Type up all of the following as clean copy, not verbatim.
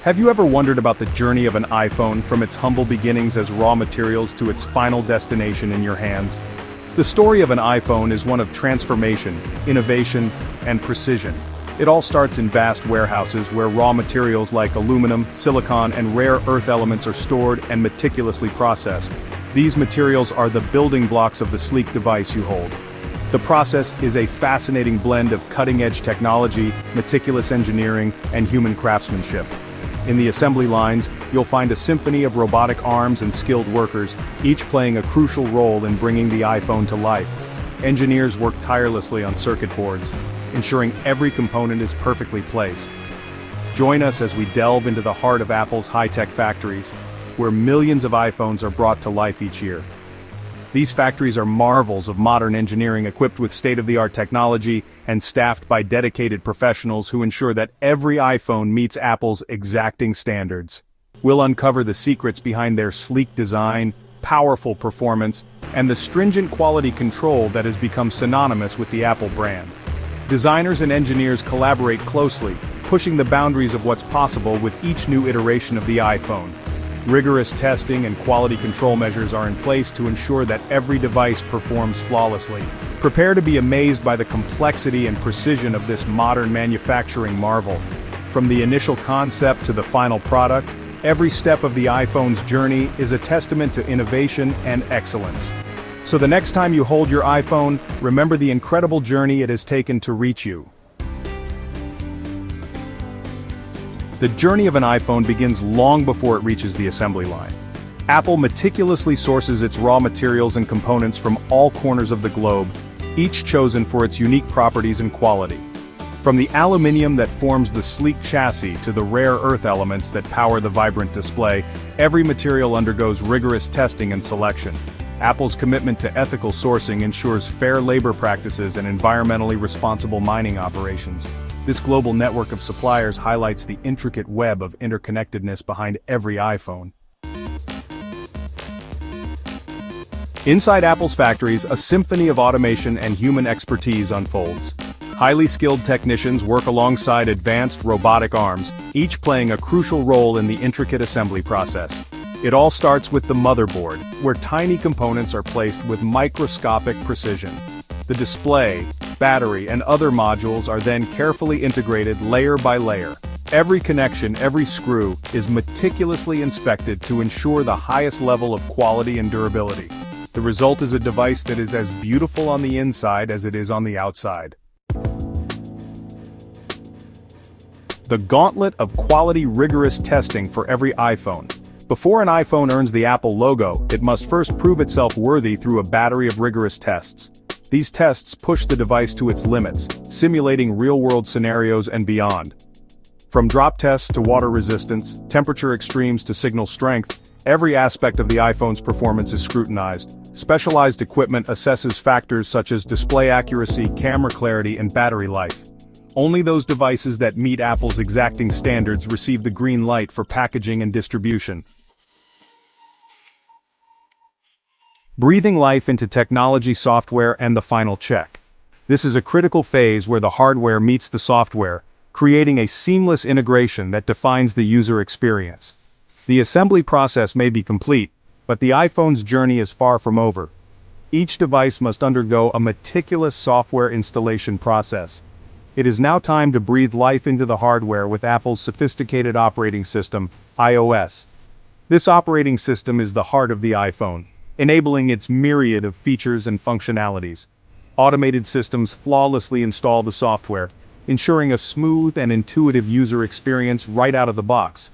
Have you ever wondered about the journey of an iPhone from its humble beginnings as raw materials to its final destination in your hands? The story of an iPhone is one of transformation, innovation, and precision. It all starts in vast warehouses where raw materials like aluminum, silicon, and rare earth elements are stored and meticulously processed. These materials are the building blocks of the sleek device you hold. The process is a fascinating blend of cutting-edge technology, meticulous engineering, and human craftsmanship. In the assembly lines, you'll find a symphony of robotic arms and skilled workers, each playing a crucial role in bringing the iPhone to life. Engineers work tirelessly on circuit boards, ensuring every component is perfectly placed. Join us as we delve into the heart of Apple's high-tech factories, where millions of iPhones are brought to life each year. These factories are marvels of modern engineering equipped with state-of-the-art technology and staffed by dedicated professionals who ensure that every iPhone meets Apple's exacting standards. We'll uncover the secrets behind their sleek design, powerful performance, and the stringent quality control that has become synonymous with the Apple brand. Designers and engineers collaborate closely, pushing the boundaries of what's possible with each new iteration of the iPhone. Rigorous testing and quality control measures are in place to ensure that every device performs flawlessly. Prepare to be amazed by the complexity and precision of this modern manufacturing marvel. From the initial concept to the final product, every step of the iPhone's journey is a testament to innovation and excellence. So the next time you hold your iPhone, remember the incredible journey it has taken to reach you. The journey of an iPhone begins long before it reaches the assembly line. Apple meticulously sources its raw materials and components from all corners of the globe, each chosen for its unique properties and quality. From the aluminum that forms the sleek chassis to the rare earth elements that power the vibrant display, every material undergoes rigorous testing and selection. Apple's commitment to ethical sourcing ensures fair labor practices and environmentally responsible mining operations. This global network of suppliers highlights the intricate web of interconnectedness behind every iPhone. Inside Apple's factories, a symphony of automation and human expertise unfolds. Highly skilled technicians work alongside advanced robotic arms, each playing a crucial role in the intricate assembly process. It all starts with the motherboard, where tiny components are placed with microscopic precision. The display, battery, and other modules are then carefully integrated layer by layer. Every connection, every screw, is meticulously inspected to ensure the highest level of quality and durability. The result is a device that is as beautiful on the inside as it is on the outside. The gauntlet of quality rigorous testing for every iPhone. Before an iPhone earns the Apple logo, it must first prove itself worthy through a battery of rigorous tests. These tests push the device to its limits, simulating real-world scenarios and beyond. From drop tests to water resistance, temperature extremes to signal strength, every aspect of the iPhone's performance is scrutinized. Specialized equipment assesses factors such as display accuracy, camera clarity, and battery life. Only those devices that meet Apple's exacting standards receive the green light for packaging and distribution. Breathing life into technology, software, and the final check. This is a critical phase where the hardware meets the software, creating a seamless integration that defines the user experience. The assembly process may be complete, but the iPhone's journey is far from over. Each device must undergo a meticulous software installation process. It is now time to breathe life into the hardware with Apple's sophisticated operating system, iOS. This operating system is the heart of the iPhone, enabling its myriad of features and functionalities. Automated systems flawlessly install the software, ensuring a smooth and intuitive user experience right out of the box.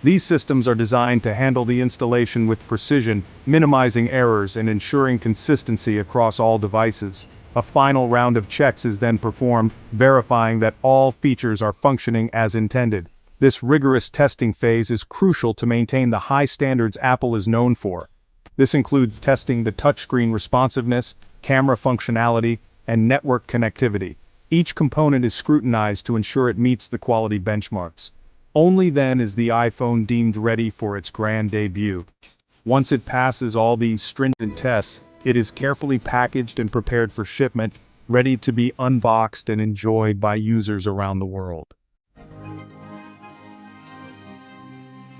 These systems are designed to handle the installation with precision, minimizing errors and ensuring consistency across all devices. A final round of checks is then performed, verifying that all features are functioning as intended. This rigorous testing phase is crucial to maintain the high standards Apple is known for. This includes testing the touchscreen responsiveness, camera functionality, and network connectivity. Each component is scrutinized to ensure it meets the quality benchmarks. Only then is the iPhone deemed ready for its grand debut. Once it passes all these stringent tests, it is carefully packaged and prepared for shipment, ready to be unboxed and enjoyed by users around the world.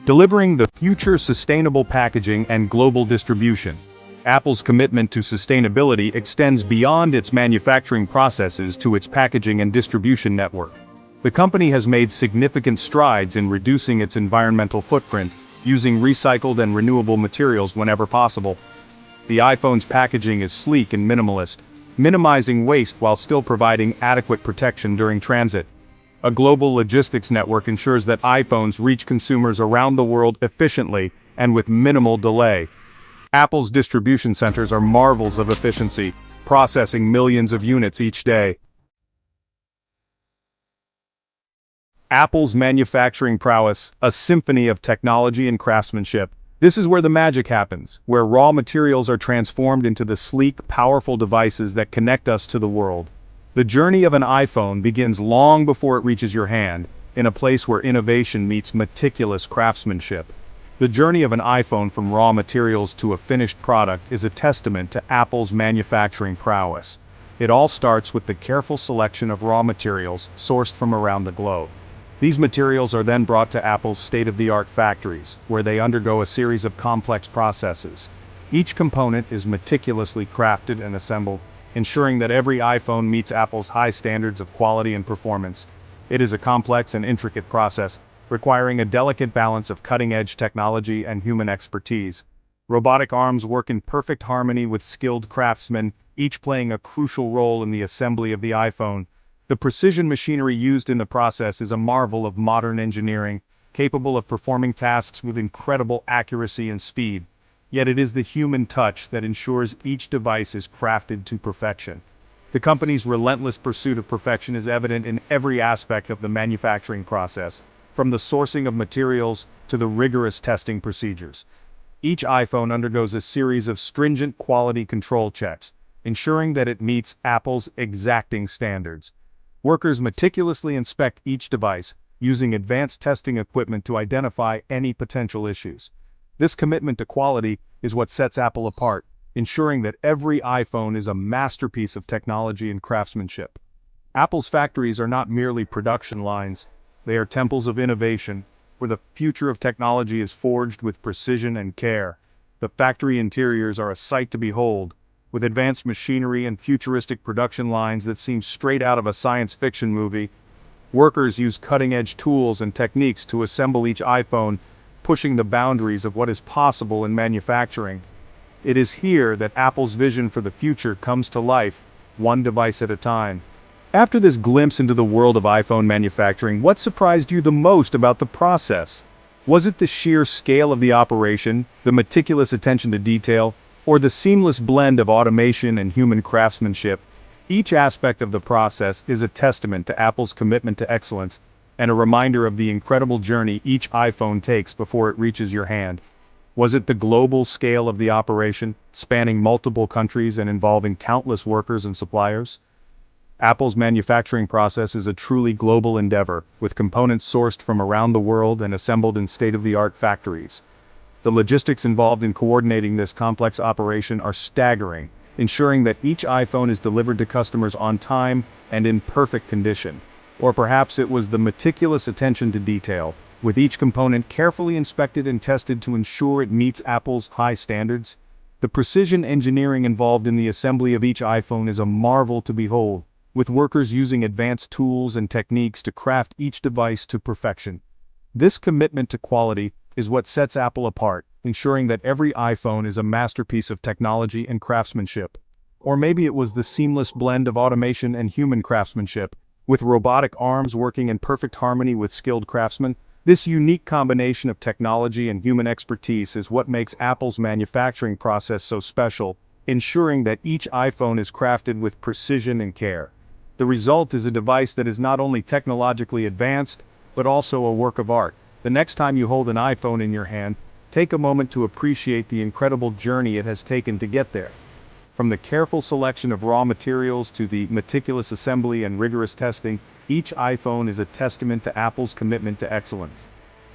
delivering the future sustainable packaging and global distribution. Apple's commitment to sustainability extends beyond its manufacturing processes to its packaging and distribution network. The company has made significant strides in reducing its environmental footprint, using recycled and renewable materials whenever possible. The iPhone's packaging is sleek and minimalist, minimizing waste while still providing adequate protection during transit. A global logistics network ensures that iPhones reach consumers around the world efficiently and with minimal delay. Apple's distribution centers are marvels of efficiency, processing millions of units each day. Apple's manufacturing prowess, a symphony of technology and craftsmanship. This is where the magic happens, where raw materials are transformed into the sleek, powerful devices that connect us to the world. The journey of an iPhone begins long before it reaches your hand, in a place where innovation meets meticulous craftsmanship. The journey of an iPhone from raw materials to a finished product is a testament to Apple's manufacturing prowess. It all starts with the careful selection of raw materials sourced from around the globe. These materials are then brought to Apple's state-of-the-art factories, where they undergo a series of complex processes. Each component is meticulously crafted and assembled, ensuring that every iPhone meets Apple's high standards of quality and performance. It is a complex and intricate process, requiring a delicate balance of cutting-edge technology and human expertise. Robotic arms work in perfect harmony with skilled craftsmen, each playing a crucial role in the assembly of the iPhone. The precision machinery used in the process is a marvel of modern engineering, capable of performing tasks with incredible accuracy and speed. Yet it is the human touch that ensures each device is crafted to perfection. The company's relentless pursuit of perfection is evident in every aspect of the manufacturing process, from the sourcing of materials to the rigorous testing procedures. Each iPhone undergoes a series of stringent quality control checks, ensuring that it meets Apple's exacting standards. Workers meticulously inspect each device, using advanced testing equipment to identify any potential issues. This commitment to quality is what sets Apple apart, ensuring that every iPhone is a masterpiece of technology and craftsmanship. Apple's factories are not merely production lines, they are temples of innovation, where the future of technology is forged with precision and care. The factory interiors are a sight to behold, with advanced machinery and futuristic production lines that seem straight out of a science fiction movie. Workers use cutting-edge tools and techniques to assemble each iPhone, pushing the boundaries of what is possible in manufacturing. It is here that Apple's vision for the future comes to life, one device at a time. After this glimpse into the world of iPhone manufacturing, what surprised you the most about the process? Was it the sheer scale of the operation, the meticulous attention to detail, or the seamless blend of automation and human craftsmanship? Each aspect of the process is a testament to Apple's commitment to excellence, and a reminder of the incredible journey each iPhone takes before it reaches your hand. Was it the global scale of the operation, spanning multiple countries and involving countless workers and suppliers? Apple's manufacturing process is a truly global endeavor, with components sourced from around the world and assembled in state-of-the-art factories. The logistics involved in coordinating this complex operation are staggering, ensuring that each iPhone is delivered to customers on time and in perfect condition. Or perhaps it was the meticulous attention to detail, with each component carefully inspected and tested to ensure it meets Apple's high standards. The precision engineering involved in the assembly of each iPhone is a marvel to behold, with workers using advanced tools and techniques to craft each device to perfection. This commitment to quality is what sets Apple apart, ensuring that every iPhone is a masterpiece of technology and craftsmanship. Or maybe it was the seamless blend of automation and human craftsmanship, with robotic arms working in perfect harmony with skilled craftsmen. This unique combination of technology and human expertise is what makes Apple's manufacturing process so special, ensuring that each iPhone is crafted with precision and care. The result is a device that is not only technologically advanced, but also a work of art. The next time you hold an iPhone in your hand, take a moment to appreciate the incredible journey it has taken to get there. From the careful selection of raw materials to the meticulous assembly and rigorous testing, each iPhone is a testament to Apple's commitment to excellence.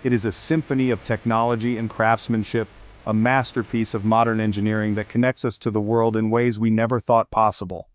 It is a symphony of technology and craftsmanship, a masterpiece of modern engineering that connects us to the world in ways we never thought possible.